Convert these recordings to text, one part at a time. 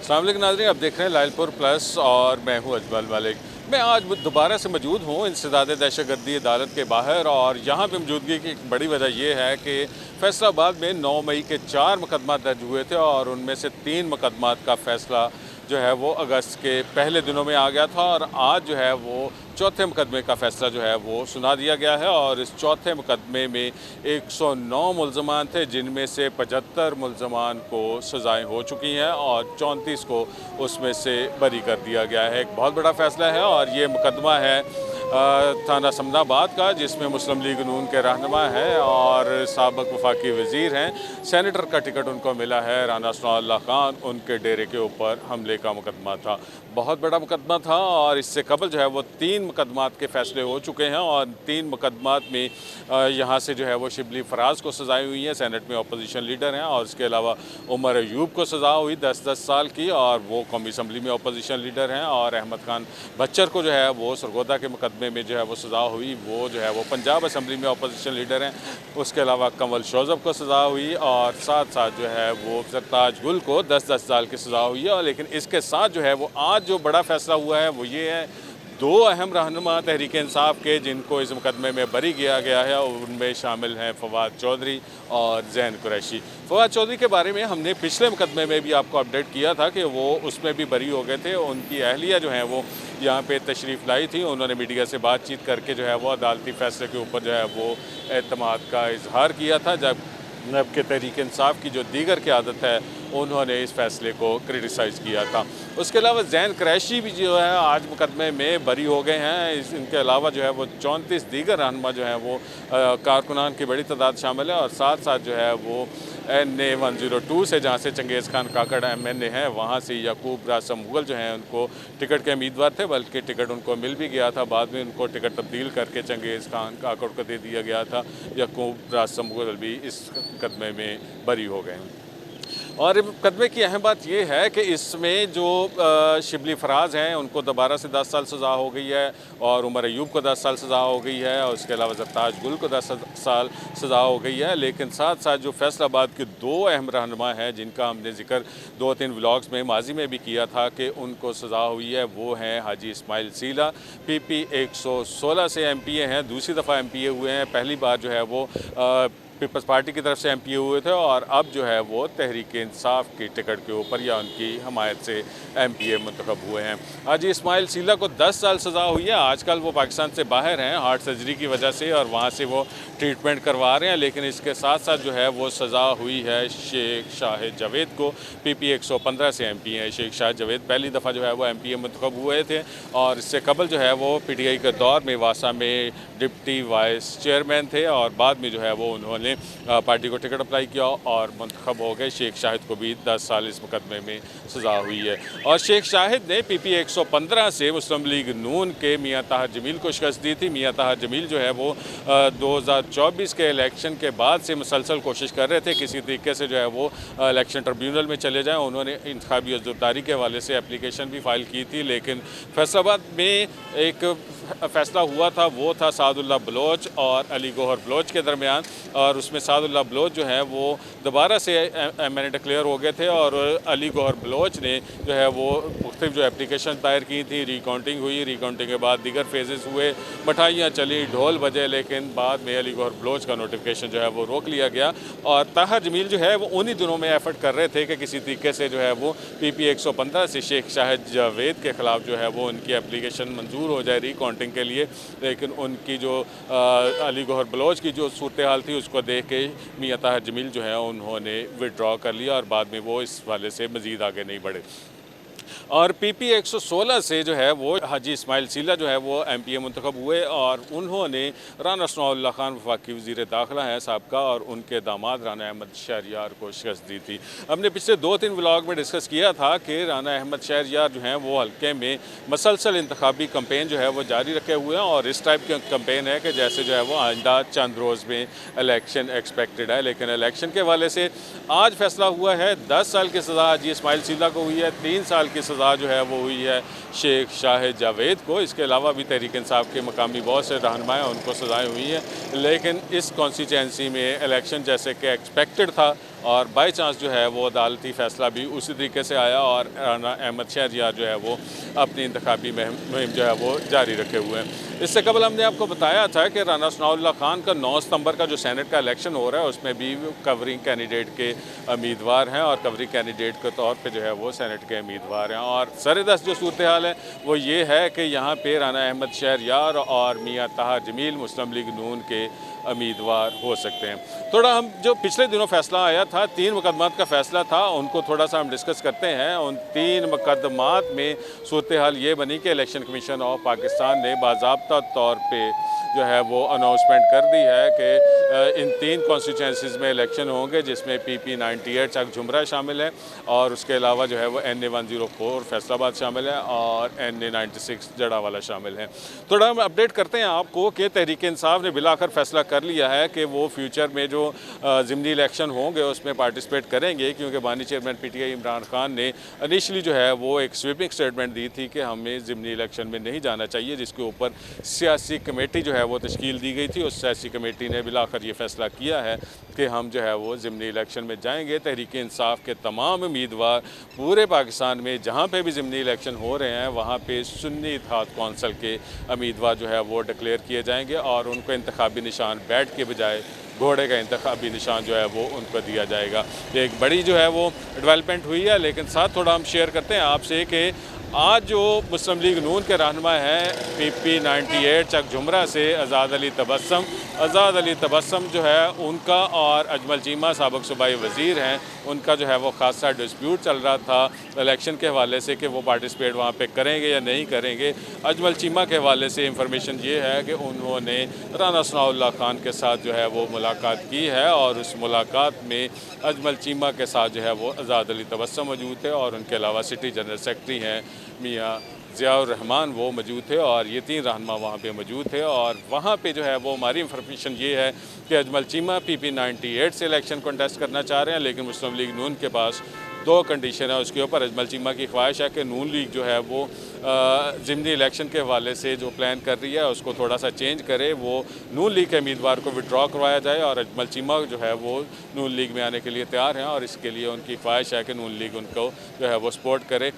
अस्सलाम वालेकुम नाज़रीन, आप देख रहे हैं लाइलपुर प्लस और मैं हूं अजमल मलिक। मैं आज दोबारा से मौजूद हूं इंसदाद दहशतगर्दी अदालत के बाहर और यहाँ पे मौजूदगी की एक बड़ी वजह यह है कि फैसलाबाद में 9 मई के 4 मुकदमा दर्ज हुए थे और उनमें से 3 मुकदमात का फ़ैसला जो है वो अगस्त के पहले दिनों में आ गया था और आज जो है वो चौथे मुकदमे का फ़ैसला जो है वो सुना दिया गया है। और इस चौथे मुकदमे में 109 मुल्ज़मान थे, जिनमें से 75 मुल्ज़मान को सज़ाएँ हो चुकी हैं और 34 को उसमें से बरी कर दिया गया है। एक बहुत बड़ा फ़ैसला है और ये मुकदमा है थाना समनाबाद का, जिसमें मुस्लिम लीग नून के रहनुमा हैं और साबिक़ वफाकी वज़ीर हैं। सेनेटर का टिकट उनको मिला है। राना सनाउल्लाह खान उनके डेरे के ऊपर हमले का मुकदमा था। बहुत बड़ा मुकदमा था और इससे कबल जो है वो 3 मुकदमात के फ़ैसले हो चुके हैं और 3 मुकदमात में यहाँ से जो है वो शिबली फराज को सज़ाएँ हुई हैं, सेनेट में अपोजिशन लीडर हैं। और इसके अलावा उमर अयूब को सज़ा हुई 10-10 साल की और वो कौमी असम्बली में अपोजिशन लीडर हैं। और अहमद खान बच्चर को जो है वो सरगोदा के मुकदमे में जो है वो सज़ा हुई, वो जो है वो पंजाब असम्बली में अपोजिशन लीडर हैं। उसके अलावा कंवल शोज़ब को सज़ा हुई और साथ साथ जो है वो सरताज गुल को 10-10 साल की सज़ा हुई है। लेकिन इसके साथ जो है वो आज जो बड़ा फ़ैसला हुआ है वो ये है, 2 अहम रहनुमा तहरीक इंसाफ के जिनको इस मुकदमे में बरी किया गया है, उनमें शामिल हैं फवाद चौधरी और ज़ैन कुरैशी। फवाद चौधरी के बारे में हमने पिछले मुकदमे में भी आपको अपडेट किया था कि वो उसमें भी बरी हो गए थे। उनकी अहलिया जो है वो यहाँ पे तशरीफ़ लाई थी। उन्होंने मीडिया से बातचीत करके जो है वो अदालती फ़ैसले के ऊपर जो है वो एतमाद का इजहार किया था, जबकि तहरीक इंसाफ की जो दीगर क़यादत है उन्होंने इस फ़ैसले को क्रिटिसाइज़ किया था। उसके अलावा ज़ैन कुरैशी भी जो है आज मुकदमे में बरी हो गए हैं। इनके अलावा जो है वो 34 दीगर रहनुमा जो हैं वो कारकुनान की बड़ी तादाद शामिल है। और साथ साथ जो है वो NA 102 से, जहाँ से चंगेज़ खान काकड़ MNA हैं, वहाँ से याकूब रासम मुगल जो हैं उनको टिकट के उम्मीदवार थे, बल्कि टिकट उनको मिल भी गया था। बाद में उनको टिकट तब्दील करके चंगेज़ खान काकड़ को दे दिया गया था। याकूब रासम मुगल भी इस मुकदमे में बरी हो गए हैं। और मुकदमे की अहम बात यह है कि इसमें जो शिबली फराज हैं उनको दोबारा से 10 साल सज़ा हो गई है और उमर अयूब को 10 साल सज़ा हो गई है और उसके अलावा सरताज गुल को 10 साल सज़ा हो गई है। लेकिन साथ साथ जो फैसलाबाद के 2 अहम रहनुमा हैं, जिनका हमने जिक्र 2-3 व्लॉग्स में माजी में भी किया था कि उनको सज़ा हुई है, वो हैं हाजी इस्माइल सीला। PP 116 से MPA हैं, दूसरी दफ़ा MPA हुए हैं। पहली बार जो है वो पीपल्स पार्टी की तरफ से MPA हुए थे और अब जो है वो तहरीक इंसाफ की टिकट के ऊपर या उनकी हमायत से MPA मुंतखब हुए हैं। हाजी इस्माइल सीला को 10 साल सज़ा हुई है। आजकल वो पाकिस्तान से बाहर हैं हार्ट सर्जरी की वजह से और वहाँ से वो ट्रीटमेंट करवा रहे हैं। लेकिन इसके साथ साथ जो है वो सज़ा हुई है शेख शाहिद जावेद को। PP 115 से MPA हैं शेख शाहिद जावेद। पहली दफ़ा जो है वो MPA मुंतखब हुए थे और इससे कबल जो है वो PTI के दौर में वासा में डिप्टी वाइस चेयरमैन थे और बाद में जो है वो उन्होंने पार्टी को टिकट अप्लाई किया और मुंतखब हो गए। शेख शाहिद को भी 10 साल इस मुकदमे में सज़ा हुई है। और शेख शाहिद ने PP 115 से मुस्लिम लीग नून के मियाँ ताहिर जमील को शिकस्त दी थी। मियाँ ताहिर जमील जो है वो 2024 के इलेक्शन के बाद से मुसलसल कोशिश कर रहे थे किसी तरीके से जो है वो इलेक्शन ट्रिब्यूनल में चले जाएँ। उन्होंने इंतखाबी अज़्ज़ुरदारी के हवाले से एप्लीकेशन भी फ़ाइल की थी, लेकिन फैसलाबाद में एक फ़ैसला हुआ था, वो था सादुल्लाह बलोच और अली गौहर बलोच के दरमियान। और उसमें सादुल्लाह बलोच जो है वो दोबारा से MNA डिक्लेयर हो गए थे और अली गौहर बलोच ने जो है वो मुख्तलिफ जो एप्लीकेशन दायर की थी। रिकाउंटिंग हुई, रिकाउंटिंग के बाद दीगर फेजेस हुए, मिठाइयाँ चली, ढोल बजे, लेकिन बाद में अली गौहर बलोच का नोटिफिकेशन जो है वो रोक लिया गया। और ताहिर जमील जो है वो उन्हीं दिनों में एफर्ट कर रहे थे कि किसी तरीके से जो है वो PP 115 से शेख शाहिद जावेद के ख़िलाफ़ जो है वो उनकी एप्लीकेशन मंजूर हो जाए रिकाउंटिंग के लिए। लेकिन उनकी जो अली गौहर बलोच की जो सूरत हाल थी उसको देख के मियाँ ताहिर जमील जो है उन्होंने विड्रॉ कर लिया और बाद में वो इस वाले से मज़ीद आगे नहीं बढ़े। और PP 116 से जो है वो हाजी इस्माइल सीला जो है वो MPA मुंतखब हुए और उन्होंने राना सनाउल्लाह खान वफाकी वज़ीर दाखिला हैं साबका और उनके दामाद राना अहमद शहरयार को शिकस्त दी थी। हमने पिछले 2-3 व्लॉग में डिस्कस किया था कि राना अहमद शहरयार जो हैं वो हल्के में मसलसल इंतखाबी कैंपेन जो है वो जारी रखे हुए हैं और इस टाइप के कैंपेन है कि जैसे जो है वो आइंदा चंद रोज़ में इलेक्शन एक्सपेक्टेड है। लेकिन इलेक्शन के हवाले से आज फैसला हुआ है, 10 साल की सज़ा हाजी इस्माइल सीला को हुई है, 3 साल की सज़ा जो है वो हुई है शेख शाहिद जावेद को। इसके अलावा भी तहरीक इंसाफ के मकामी बहुत से रहनुमा उनको सज़ाएँ हुई हैं। लेकिन इस कॉन्स्टिट्यूंसी में इलेक्शन जैसे कि एक्सपेक्टेड था और बाई चांस जो है वो अदालती फ़ैसला भी उसी तरीके से आया और राना अहमद शहरयार जो है वो अपनी इंतखाबी मुहिम जो है वो जारी रखे हुए हैं। इससे कबल हमने आपको बताया था कि राना सनाउल्लाह खान का 9 सितंबर का जो सेनेट का इलेक्शन हो रहा है उसमें भी कवरिंग कैंडिडेट के उम्मीदवार हैं और कवरिंग कैंडिडेट के तौर पे जो है वो सेनेट के उम्मीदवार हैं। और सरेदस्त जो सूरत हाल है वो ये है कि यहाँ पे राना अहमद शहरयार और मियाँ ताहिर जमील मुस्लिम लीग नून के उम्मीदवार हो सकते हैं। थोड़ा हम जो पिछले दिनों फैसला आया था, 3 मुकदमात का फैसला था, उनको थोड़ा सा हम डिस्कस करते हैं। उन 3 मुकदमात में सूरत हाल ये बनी कि इलेक्शन कमीशन ऑफ पाकिस्तान ने बाज़ाब्ता तौर पे जो है वो अनाउंसमेंट कर दी है कि इन 3 कॉन्स्टिट्यूंसीज़ में इलेक्शन होंगे, जिसमें PP 98 चक झुमरा शामिल है और उसके अलावा जो है वो NA 104 फैसलाबाद शामिल है और NA 96 जड़ावाला शामिल है। थोड़ा हम अपडेट करते हैं आपको कि तहरीक इंसाफ ने बिलाखिर फैसला कर लिया है कि वो फ्यूचर में जो ज़िमनी इलेक्शन होंगे उसमें पार्टिसिपेट करेंगे, क्योंकि बानी चेयरमैन PTI इमरान खान ने इनिशली जो है वो एक स्वीपिंग स्टेटमेंट दी थी कि हमें ज़िमनी इलेक्शन में नहीं जाना चाहिए, जिसके ऊपर सियासी कमेटी जो है वो तश्कील दी गई थी। उस सियासी कमेटी ने बिलाखिर ये फैसला किया है कि हम जो है वो ज़िमनी इलेक्शन में जाएंगे। तहरीक इंसाफ के तमाम उम्मीदवार पूरे पाकिस्तान में जहाँ पे भी ज़िमनी इलेक्शन हो रहे हैं वहाँ पे सुन्नी इत्तेहाद कौंसिल के उम्मीदवार जो है वो डिक्लेयर किए जाएंगे और उनको इंतखाबी निशान बैट के बजाय घोड़े का इंतखाबी निशान जो है वो उनको दिया जाएगा। एक बड़ी जो है वो डेवलपमेंट हुई है। लेकिन साथ थोड़ा हम शेयर करते हैं आपसे कि आज जो मुस्लिम लीग नून के रहनुमा हैं PP 98 चक झुमरा से आज़ाद अली तबस्सम जो है उनका और अजमल चीमा साबिक सूबाई वज़ीर हैं, उनका जो है वो खासा डिस्प्यूट चल रहा था इलेक्शन के हवाले से कि वो पार्टिसिपेट वहाँ पे करेंगे या नहीं करेंगे। अजमल चीमा के हवाले से इंफॉर्मेशन ये है कि उन्होंने राना सनाउल्लाह खान के साथ जो है वो मुलाकात की है और उस मुलाकात में अजमल चीमा के साथ जो है वो आज़ाद अली तबस्सम मौजूद थे और उनके अलावा सिटी जनरल सेक्रेटरी हैं मियाँ ज़ियाउर रहमान वो मौजूद थे और ये 3 रहनुमा वहाँ पे मौजूद थे। और वहाँ पे जो है वो हमारी इंफॉर्मेशन ये है कि अजमल चीमा PP 98 से इलेक्शन कंटेस्ट करना चाह रहे हैं, लेकिन मुस्लिम लीग नून के पास 2 कंडीशन है उसके ऊपर। अजमल चीमा की ख्वाहिश है कि नून लीग जो है वो ज़िमनी इलेक्शन के हवाले से जो प्लान कर रही है उसको थोड़ा सा चेंज करे, वो नून लीग के उम्मीदवार को विड्रॉ करवाया जाए और अजमल चीमा जो है वो नून लीग में आने के लिए तैयार हैं और इसके लिए उनकी ख्वाहिश है कि नून लीग उनको जो है वो सपोर्ट करे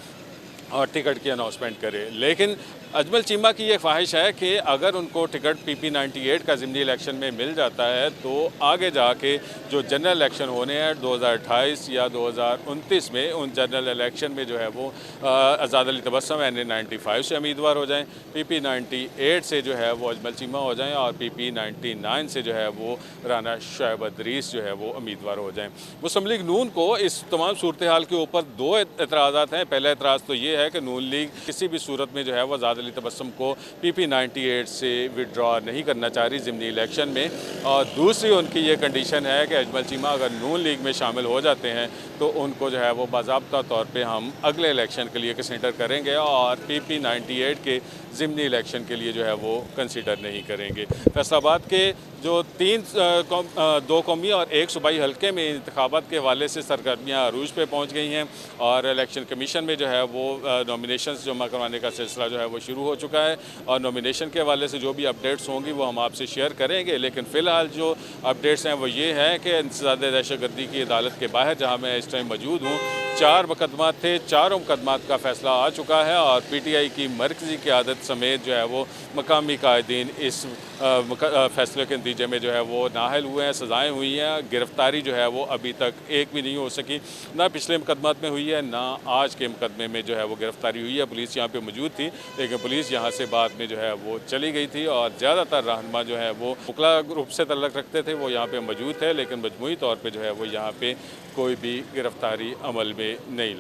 और टिकट की अनाउंसमेंट करे। लेकिन अजमल चीमा की ये ख्वाहिश है कि अगर उनको टिकट PP 98 का ज़िमनी इलेक्शन में मिल जाता है तो आगे जाके जो जनरल इलेक्शन होने हैं 2028 या 2029 में, उन जनरल इलेक्शन में जो है वो आज़ाद अली तबस्सम NA 95 से उम्मीदवार हो जाएं, PP 98 से जो है वो अजमल चीमा हो जाएं और PP 99 से जो है वो राना शोएब अदरीस जो है वो उम्मीदवार हो जाएँ। मुस्लिम लीग नून को इस तमाम सूरत हाल के ऊपर 2 एतराज़ात हैं। पहला एतराज़ तो ये है कि नून लीग किसी भी सूरत में जो है वो आज़ाद अली तबस्सम को PP 98 से विड्रॉ नहीं करना चाह रही ज़िमनी इलेक्शन में। और दूसरी उनकी ये कंडीशन है कि अजमल चीमा अगर नून लीग में शामिल हो जाते हैं तो उनको जो है वो बाज़ाब्ता तौर पे हम अगले इलेक्शन के लिए कंसीडर करेंगे और PP 98 के ज़िमनी इलेक्शन के लिए जो है वो कंसीडर नहीं करेंगे। फैसलाबाद के जो 2 कौमी और 1 सूबाई हल्के में इंतखाबात के हवाले से सरगर्मियाँ अरूज पे पहुँच गई हैं और इलेक्शन कमीशन में जो है वो नॉमिनेशंस जमा करवाने का सिलसिला जो है वो शुरू हो चुका है और नॉमिनेशन के हवाले से जो भी अपडेट्स होंगी वो हम आपसे शेयर करेंगे। लेकिन फ़िलहाल जो अपडेट्स हैं वो ये हैं कि इंसदाद दहशतगर्दी की अदालत के बाहर, जहाँ मैं इस टाइम मौजूद हूँ, 4 मुकदमात थे, चारों मुकदमात का फ़ैसला आ चुका है और PTI की मरकज़ी क़यादत समेत जो है वो मकामी कायदीन इस फ़ैसले के नतीजे में जो है वो नाअहल हुए हैं, सज़ाएँ हुई हैं। गिरफ़्तारी जो है वो अभी तक एक भी नहीं हो सकी, ना पिछले मुकदमात में हुई है ना आज के मुकदमे में जो है वो गिरफ़्तारी हुई है। पुलिस यहाँ पे मौजूद थी लेकिन पुलिस यहाँ से बाद में जो है वो चली गई थी और ज़्यादातर रहनुमा जो है वो मुकला ग्रुप से तल्लुक़ रखते थे, वो यहाँ पे मौजूद थे, लेकिन मजमूई तौर पे जो है वो यहाँ पे कोई भी गिरफ़्तारी अमल में नहीं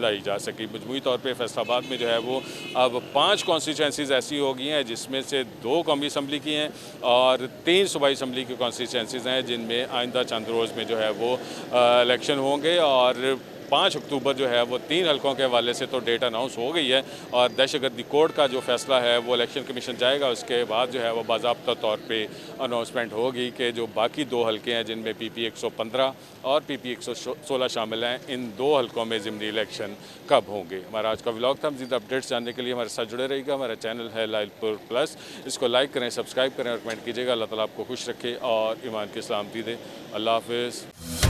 लाई जा सकी। मजमूई तौर पे फैसलाबाद में जो है वो अब 5 कॉन्स्टिट्यूंसीज़ ऐसी हो गई हैं जिसमें से 2 कौमी असम्बली की हैं और 3 सूबाई असम्बली की कॉन्स्टिट्यूंसीज़ हैं जिनमें आइंदा चंद रोज़ में जो है वो इलेक्शन होंगे। और 5 अक्टूबर जो है वो 3 हलकों के हवाले से तो डेट अनाउंस हो गई है और दहशतगर्दी कोड का जो फैसला है वो इलेक्शन कमीशन जाएगा, उसके बाद जो है वो बाज़ाब्ता तौर पे अनाउंसमेंट होगी कि जो बाकी 2 हलके हैं जिनमें PP 115 और PP 116 शामिल हैं, इन 2 हलकों में ज़िमनी इलेक्शन कब होंगे। हमारा आज का व्लॉग था। मज़ीद अपडेट्स जानने के लिए हमारे साथ जुड़े रहिएगा। हमारा चैनल है लाइलपुर प्लस, इसको लाइक करें, सब्सक्राइब करें और कमेंट कीजिएगा। अल्लाह ताला आपको खुश रखे और ईमान की सलामती दे। अल्लाह हाफ़िज़।